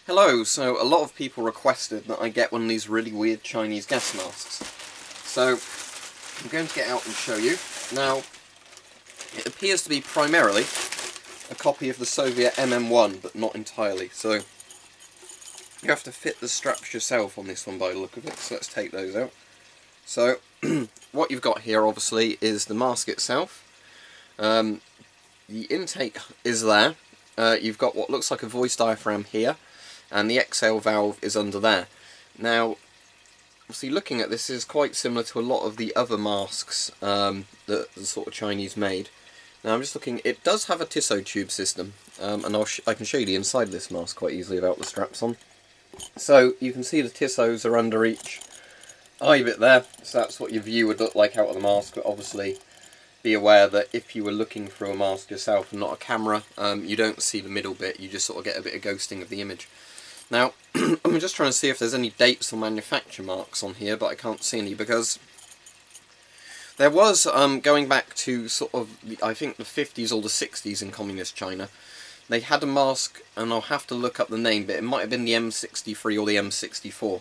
Hello, so a lot of people requested that I get one of these really weird Chinese gas masks. So, I'm going to get out and show you. Now, it appears to be primarily a copy of the Soviet MM1, but not entirely. So, you have to fit the straps yourself on this one by the look of it, so let's take those out. So, what you've got here, obviously, is the mask itself. The intake is there. You've got what looks like a voice diaphragm here, and the exhale valve is under there. Now, obviously looking at this is quite similar to a lot of the other masks that the sort of Chinese made. Now I'm just looking, it does have a Tissot tube system, and I can show you the inside of this mask quite easily without the straps on. So you can see the Tissots are under each eye bit there, so that's what your view would look like out of the mask, but obviously be aware that if you were looking through a mask yourself and not a camera, you don't see the middle bit, you just sort of get a bit of ghosting of the image. Now, I'm just trying to see if there's any dates or manufacture marks on here, but I can't see any, because there was, going back to sort of, I think the 50s or the 60s in communist China, they had a mask, and I'll have to look up the name, but it might have been the M63 or the M64,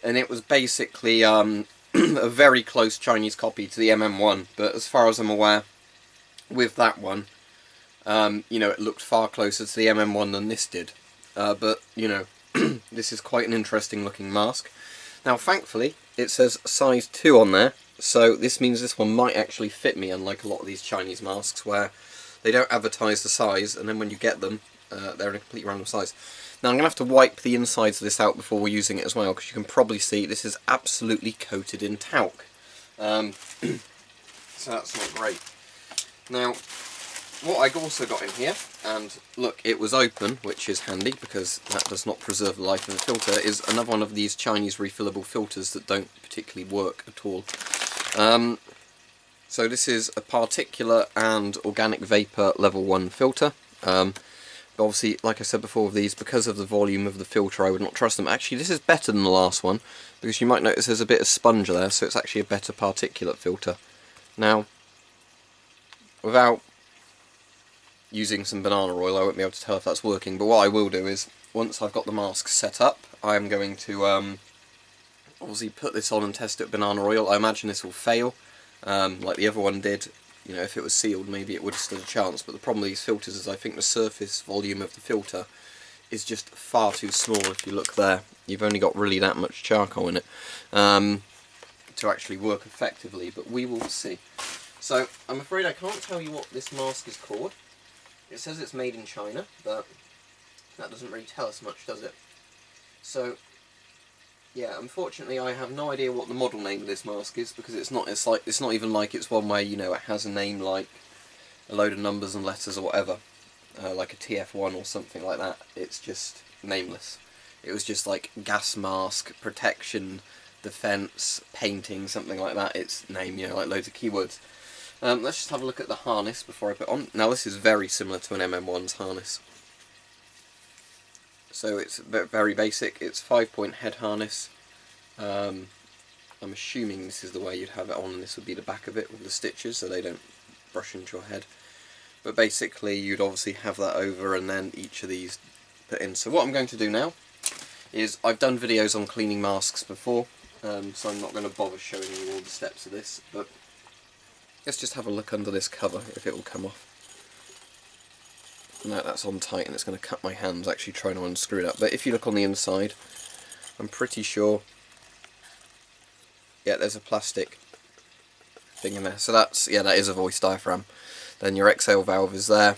and it was basically a very close Chinese copy to the MM1, but as far as I'm aware, with that one, you know, it looked far closer to the MM1 than this did, but, you know, this is quite an interesting looking mask. Now thankfully it says size 2 on there, so this means this one might actually fit me, unlike a lot of these Chinese masks where they don't advertise the size and then when you get them they're in a completely random size. Now I'm going to have to wipe the insides of this out before we're using it as well, because you can probably see this is absolutely coated in talc. So that's not great. Now what I also got in here, and look, it was open, which is handy because that does not preserve the life of the filter, is another one of these Chinese refillable filters that don't particularly work at all. So this is a particulate and organic vapour level 1 filter. But obviously, like I said before with these, because of the volume of the filter, I would not trust them. Actually, this is better than the last one, because you might notice there's a bit of sponge there, so it's actually a better particulate filter. Now, without using some banana oil, I won't be able to tell if that's working, but what I will do is, once I've got the mask set up, I'm going to obviously put this on and test it with banana oil. I imagine this will fail, like the other one did. You know, if it was sealed, maybe it would have stood a chance, but the problem with these filters is I think the surface volume of the filter is just far too small. If you look there, you've only got really that much charcoal in it to actually work effectively, but we will see. So, I'm afraid I can't tell you what this mask is called. It says it's made in China, but that doesn't really tell us much, does it? So, yeah, unfortunately I have no idea what the model name of this mask is, because it's not even like it's one where, you know, it has a name like a load of numbers and letters or whatever, like a TF1 or something like that. It's just nameless. It was just like gas mask, protection, defense, painting, something like that. Its name, you know, like loads of keywords. Let's just have a look at the harness before I put it on. Now this is very similar to an MM1's harness. So it's very basic. It's 5-point head harness. I'm assuming this is the way you'd have it on, and this would be the back of it with the stitches so they don't brush into your head. But basically you'd obviously have that over and then each of these put in. So what I'm going to do now is, I've done videos on cleaning masks before, so I'm not going to bother showing you all the steps of this, but let's just have a look under this cover, if it will come off. No, that's on tight and it's going to cut my hands actually trying to unscrew it up. But if you look on the inside, I'm pretty sure, yeah, there's a plastic thing in there. So that's, yeah, that is a voice diaphragm. Then your exhale valve is there.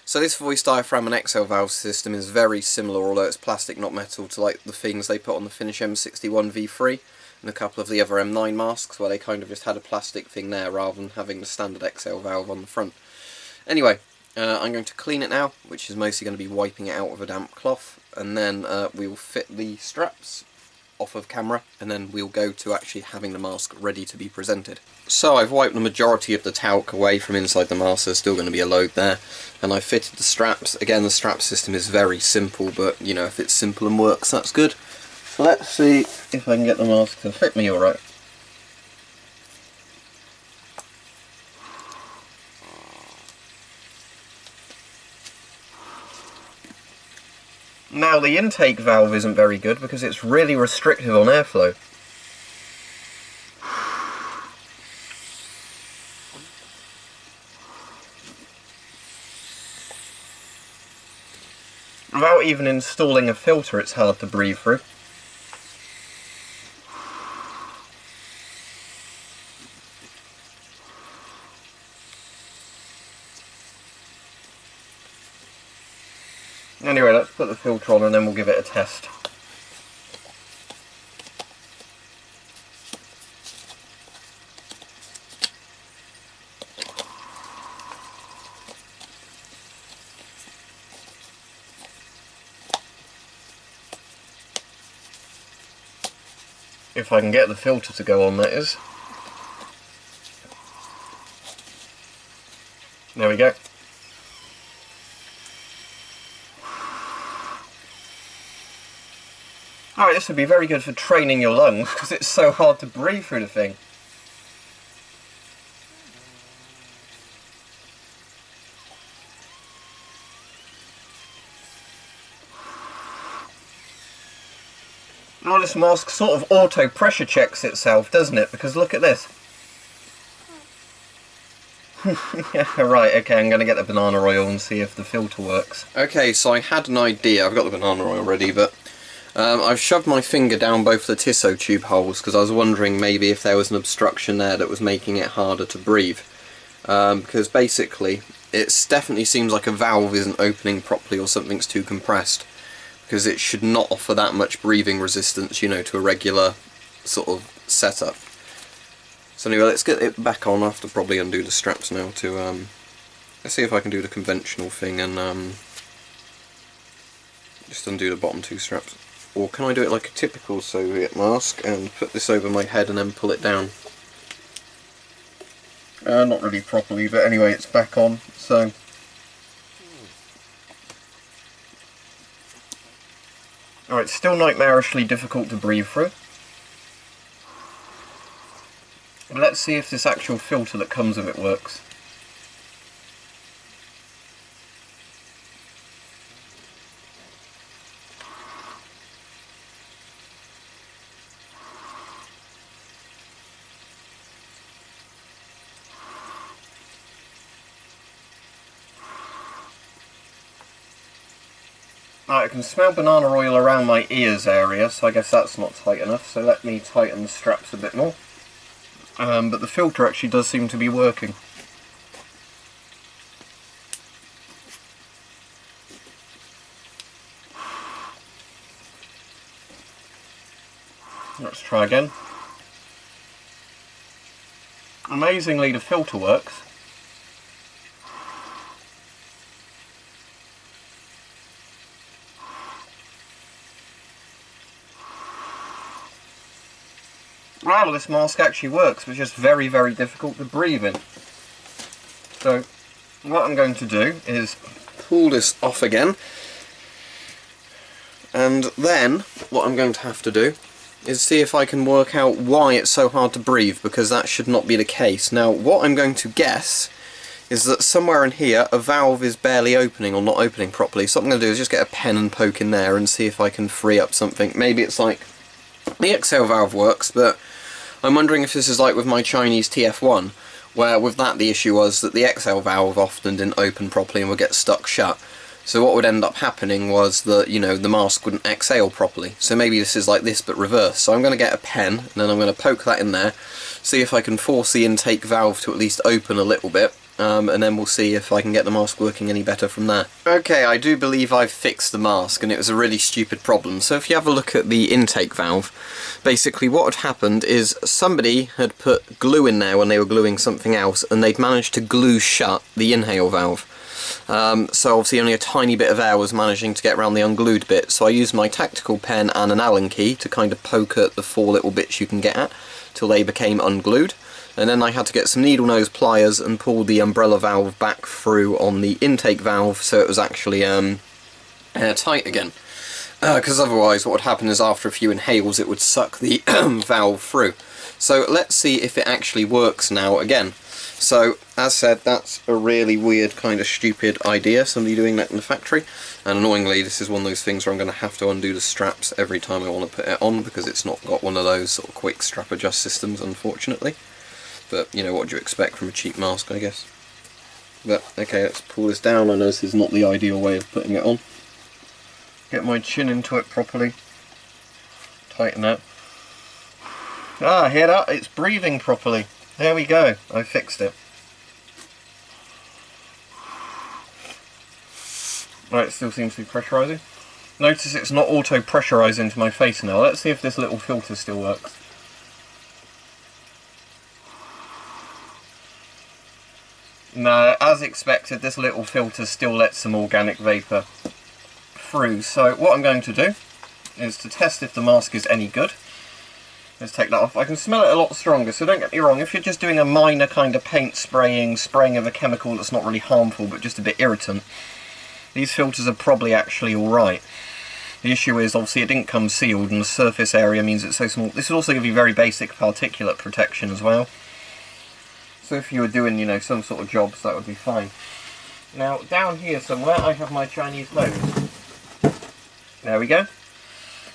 So this voice diaphragm and exhale valve system is very similar, although it's plastic not metal, to like the things they put on the Finnish M61 V3 and a couple of the other M9 masks, where they kind of just had a plastic thing there rather than having the standard exhale valve on the front. Anyway, I'm going to clean it now, which is mostly going to be wiping it out with a damp cloth, and then we'll fit the straps off of camera, and then we'll go to actually having the mask ready to be presented. So I've wiped the majority of the talc away from inside the mask. There's still going to be a load there, and I've fitted the straps. Again, the strap system is very simple, but you know, if it's simple and works, that's good. So let's see if I can get the mask to fit me alright. Now the intake valve isn't very good because it's really restrictive on airflow. Without even installing a filter, it's hard to breathe through. Anyway, let's put the filter on and then we'll give it a test. If I can get the filter to go on, that is. There we go. Alright, this would be very good for training your lungs because it's so hard to breathe through the thing. Well, this mask sort of auto pressure checks itself, doesn't it? Because look at this. Yeah, right, okay, I'm going to get the banana oil and see if the filter works. Okay, so I had an idea. I've got the banana oil ready, but I've shoved my finger down both the Tissot tube holes because I was wondering maybe if there was an obstruction there that was making it harder to breathe. Because basically, it definitely seems like a valve isn't opening properly or something's too compressed. Because it should not offer that much breathing resistance, you know, to a regular sort of setup. So anyway, let's get it back on. I have to probably undo the straps now to, let's see if I can do the conventional thing and just undo the bottom two straps. Or can I do it like a typical Soviet mask and put this over my head and then pull it down? Not really properly, but anyway, it's back on, so... Alright, still nightmarishly difficult to breathe through. But let's see if this actual filter that comes with it works. I can smell banana oil around my ears area, so I guess that's not tight enough, so let me tighten the straps a bit more. But the filter actually does seem to be working. Let's try again. Amazingly, the filter works. Well, this mask actually works, but it's just very, very difficult to breathe in. So, what I'm going to do is pull this off again, and then what I'm going to have to do is see if I can work out why it's so hard to breathe, because that should not be the case. Now, what I'm going to guess is that somewhere in here a valve is barely opening or not opening properly. So what I'm going to do is just get a pen and poke in there and see if I can free up something. Maybe it's like the exhale valve works, but I'm wondering if this is like with my Chinese TF1, where with that the issue was that the exhale valve often didn't open properly and would get stuck shut. So what would end up happening was that, you know, the mask wouldn't exhale properly. So maybe this is like this but reverse. So I'm going to get a pen and then I'm going to poke that in there, see if I can force the intake valve to at least open a little bit. And then we'll see if I can get the mask working any better from there. Okay, I do believe I've fixed the mask, and it was a really stupid problem. So if you have a look at the intake valve, basically what had happened is somebody had put glue in there when they were gluing something else, and they'd managed to glue shut the inhale valve. So obviously only a tiny bit of air was managing to get around the unglued bit, so I used my tactical pen and an Allen key to kind of poke at the 4 little bits you can get at, till they became unglued. And then I had to get some needle nose pliers and pull the umbrella valve back through on the intake valve so it was actually airtight again. Because otherwise what would happen is after a few inhales it would suck the valve through. So let's see if it actually works now again. So, as said, that's a really weird kind of stupid idea, somebody doing that in the factory, and annoyingly this is one of those things where I'm going to have to undo the straps every time I want to put it on, because it's not got one of those sort of quick strap adjust systems, unfortunately. But, you know, what do you expect from a cheap mask, I guess. But, okay, let's pull this down. I know this is not the ideal way of putting it on. Get my chin into it properly. Tighten that. Ah, hear that? It's breathing properly. There we go, I fixed it. Right, it still seems to be pressurising. Notice it's not auto-pressurising into my face now. Let's see if this little filter still works. No, as expected, this little filter still lets some organic vapour through. So what I'm going to do is to test if the mask is any good. Let's take that off. I can smell it a lot stronger, so don't get me wrong, if you're just doing a minor kind of paint spraying of a chemical that's not really harmful but just a bit irritant, these filters are probably actually alright. The issue is, obviously, it didn't come sealed and the surface area means it's so small. This will also give you very basic particulate protection as well. So if you were doing, you know, some sort of jobs, that would be fine. Now, down here somewhere, I have my Chinese hose. There we go.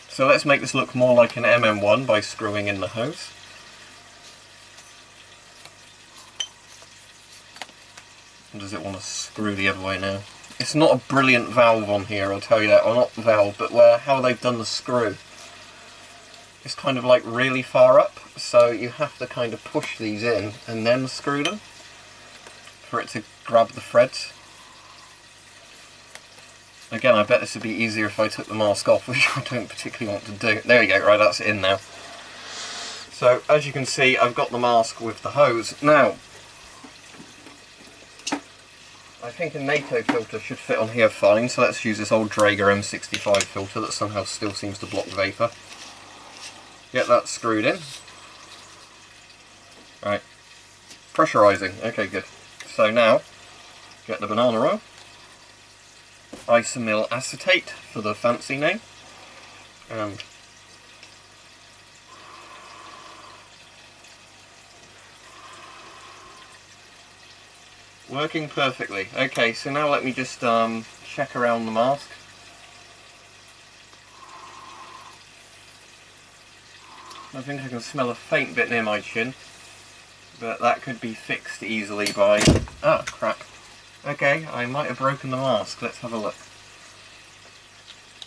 So let's make this look more like an MM1 by screwing in the hose. Or does it want to screw the other way now? It's not a brilliant valve on here, I'll tell you that. Or not valve, but how they've done the screw. It's kind of like really far up, so you have to kind of push these in and then screw them for it to grab the threads. Again, I bet this would be easier if I took the mask off, which I don't particularly want to do. There you go, right, that's in now. So, as you can see, I've got the mask with the hose. Now, I think a NATO filter should fit on here fine, so let's use this old Draeger M65 filter that somehow still seems to block vapour. Get that screwed in. Right. Pressurising, okay, good. So now, get the banana oil. Isomyl acetate for the fancy name, and working perfectly. Okay, so now let me just check around the mask. I think I can smell a faint bit near my chin, but that could be fixed easily by... ah, crap. Okay, I might have broken the mask. Let's have a look.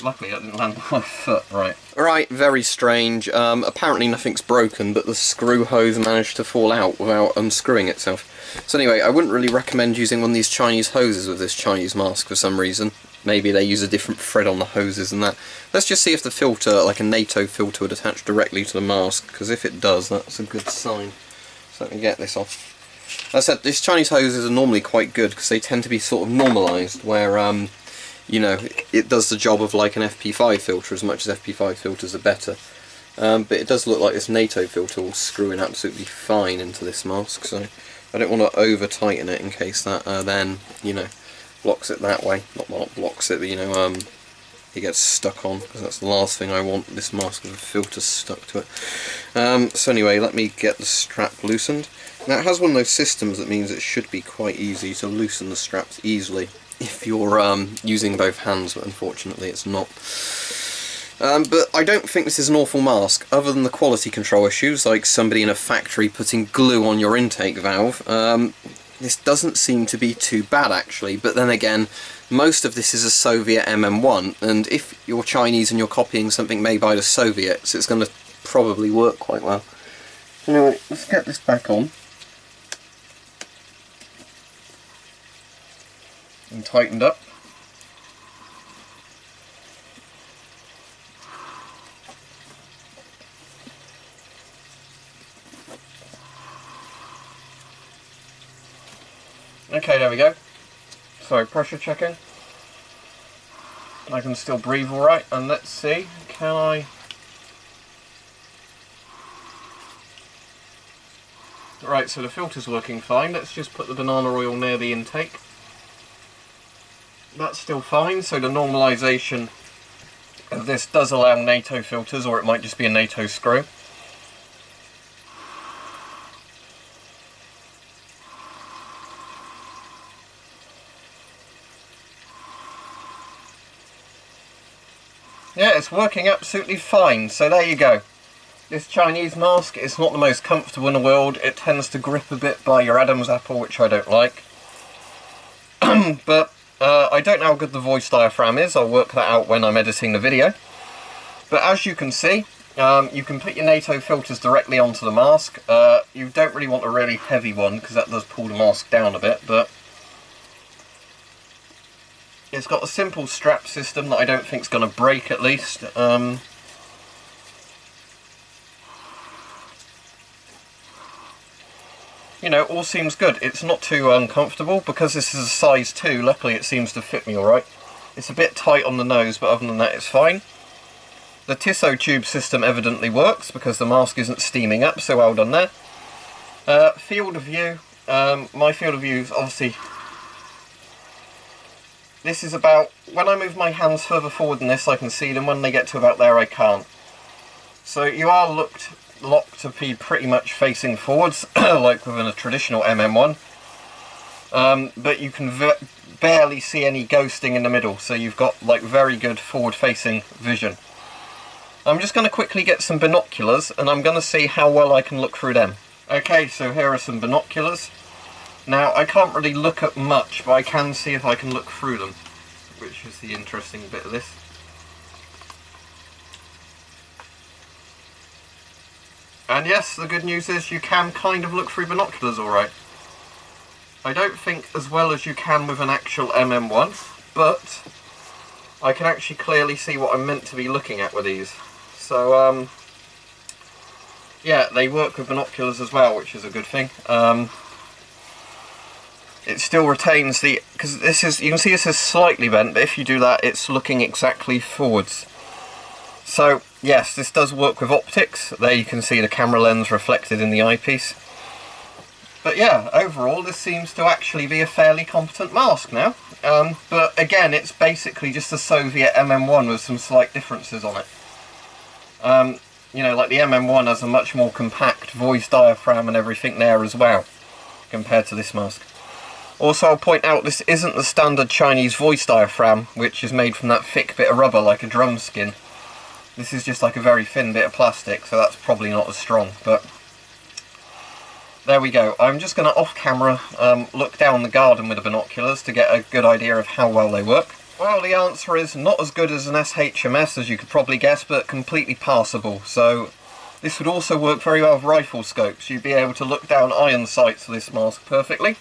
Luckily it didn't land on my foot, right. Right, very strange. Apparently nothing's broken, but the screw hose managed to fall out without unscrewing itself. So anyway, I wouldn't really recommend using one of these Chinese hoses with this Chinese mask for some reason. Maybe they use a different thread on the hoses and that. Let's just see if the filter, like a NATO filter, would attach directly to the mask, because if it does, that's a good sign. So let me get this off. As I said, these Chinese hoses are normally quite good because they tend to be sort of normalised, where, you know, it does the job of like an FP5 filter as much as FP5 filters are better. But it does look like this NATO filter will screw in absolutely fine into this mask, so I don't want to over tighten it in case that then, you know, blocks it that way. Not blocks it, but, you know, it gets stuck on, because that's the last thing I want, this mask with a filter stuck to it. So anyway, let me get the strap loosened. Now it has one of those systems that means it should be quite easy to loosen the straps easily if you're using both hands, but unfortunately it's not. But I don't think this is an awful mask, other than the quality control issues, like somebody in a factory putting glue on your intake valve. This doesn't seem to be too bad actually, but then again, most of this is a Soviet MM1, and if you're Chinese and you're copying something made by the Soviets, it's going to probably work quite well. Anyway, let's get this back on. And tightened up. Okay, there we go. So, pressure checking. I can still breathe alright, and let's see, can I... Right, so the filter's working fine. Let's just put the banana oil near the intake. That's still fine, so the normalisation of this does allow NATO filters, or it might just be a NATO screw. it's working absolutely fine. So there you go. This Chinese mask is not the most comfortable in the world. It tends to grip a bit by your Adam's apple, which I don't like. But I don't know how good the voice diaphragm is. I'll work that out when I'm editing the video. But as you can see, you can put your NATO filters directly onto the mask. You don't really want a really heavy one because that does pull the mask down a bit, but it's got a simple strap system that I don't think is going to break, at least. You know, all seems good. It's not too uncomfortable because this is a size 2. Luckily it seems to fit me alright. It's a bit tight on the nose, but other than that it's fine. The Tissot tube system evidently works because the mask isn't steaming up, so well done there. Field of view. My field of view is obviously... This is about... When I move my hands further forward than this I can see them, when they get to about there I can't. So you are locked to be pretty much facing forwards, like within a traditional MM1. But you can barely see any ghosting in the middle, so you've got like very good forward-facing vision. I'm just going to quickly get some binoculars, and I'm going to see how well I can look through them. Okay, so here are some binoculars. Now, I can't really look at much, but I can see if I can look through them, which is the interesting bit of this. And yes, the good news is you can kind of look through binoculars alright. I don't think as well as you can with an actual MM1, but I can actually clearly see what I'm meant to be looking at with these. So, yeah, they work with binoculars as well, which is a good thing. It still retains the... because this is... you can see this is slightly bent, but if you do that, it's looking exactly forwards. So, yes, this does work with optics. There you can see the camera lens reflected in the eyepiece. But yeah, overall this seems to actually be a fairly competent mask now. But again, it's basically just a Soviet MM1 with some slight differences on it. You know, like the MM1 has a much more compact voice diaphragm and everything there as well, compared to this mask. Also, I'll point out this isn't the standard Chinese voice diaphragm, which is made from that thick bit of rubber like a drum skin. This is just like a very thin bit of plastic, so that's probably not as strong, but there we go. I'm just going to off camera look down the garden with the binoculars to get a good idea of how well they work. Well, the answer is not as good as an SHMS, as you could probably guess, but completely passable. So this would also work very well with rifle scopes. You'd be able to look down iron sights with this mask perfectly.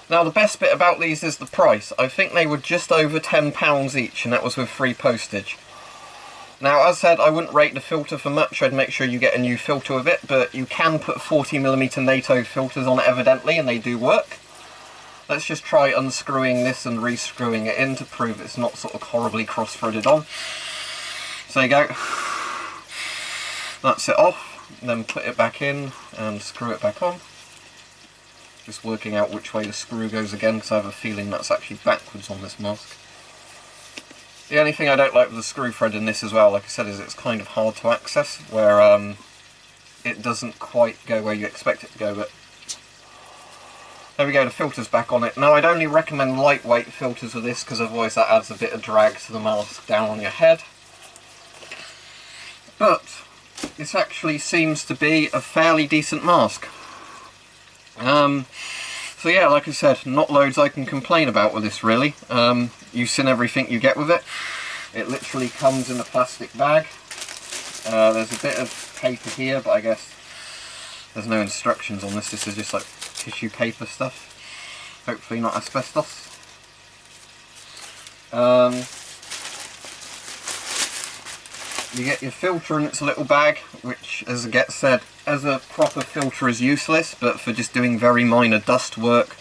Now the best bit about these is the price. I think they were just over £10 each, and that was with free postage. Now, as said, I wouldn't rate the filter for much. I'd make sure you get a new filter with it, but you can put 40mm NATO filters on it evidently, and they do work. Let's just try unscrewing this and re-screwing it in to prove it's not sort of horribly cross-threaded on. So there you go. That's it off, then put it back in and screw it back on. Just working out which way the screw goes again, because I have a feeling that's actually backwards on this mask. The only thing I don't like with the screw thread in this as well, like I said, is it's kind of hard to access, where it doesn't quite go where you expect it to go, but there we go, the filter's back on it. Now, I'd only recommend lightweight filters with this, because otherwise that adds a bit of drag to the mask down on your head. But this actually seems to be a fairly decent mask. So yeah, like I said, not loads I can complain about with this really. You've seen everything you get with it. It literally comes in a plastic bag. There's a bit of paper here, but I guess there's no instructions on this. This is just like tissue paper stuff. Hopefully not asbestos. You get your filter in its little bag, which, as it gets said, as a proper filter is useless, but for just doing very minor dust work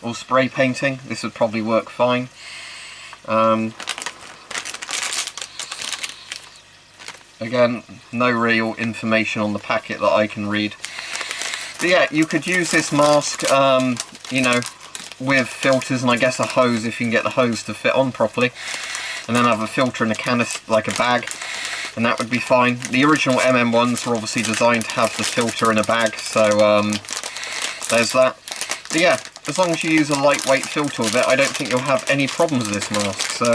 or spray painting, this would probably work fine. Again, no real information on the packet that I can read. But yeah, you could use this mask, you know, with filters and I guess a hose if you can get the hose to fit on properly. And then have a filter in a canister, like a bag, and that would be fine. The original MM1s were obviously designed to have the filter in a bag, so there's that. But yeah, as long as you use a lightweight filter with it, I don't think you'll have any problems with this mask. So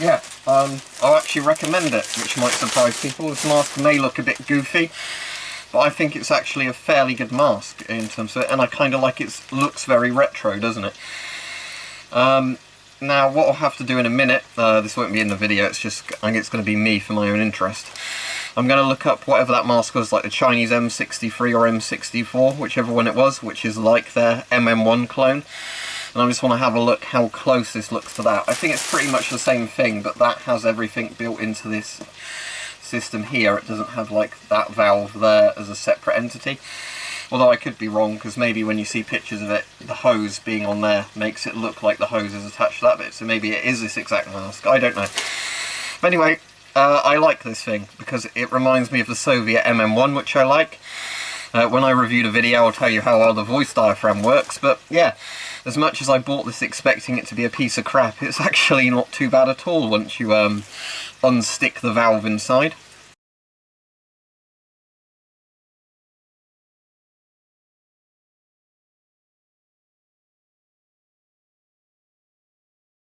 yeah, I'll actually recommend it, which might surprise people. This mask may look a bit goofy, but I think it's actually a fairly good mask in terms of it, and I kind of like it. Looks very retro, doesn't it? Now, what I'll have to do in a minute, this won't be in the video, it's just, I think it's going to be me for my own interest. I'm going to look up whatever that mask was, like the Chinese M63 or M64, whichever one it was, which is like their MM1 clone. And I just want to have a look how close this looks to that. I think it's pretty much the same thing, but that has everything built into this system here. It doesn't have like that valve there as a separate entity. Although I could be wrong, because maybe when you see pictures of it, the hose being on there makes it look like the hose is attached to that bit. So maybe it is this exact mask. I don't know. But anyway, I like this thing because it reminds me of the Soviet MM1, which I like. When I review the video, I'll tell you how well the voice diaphragm works. But yeah, as much as I bought this expecting it to be a piece of crap, it's actually not too bad at all once you unstick the valve inside.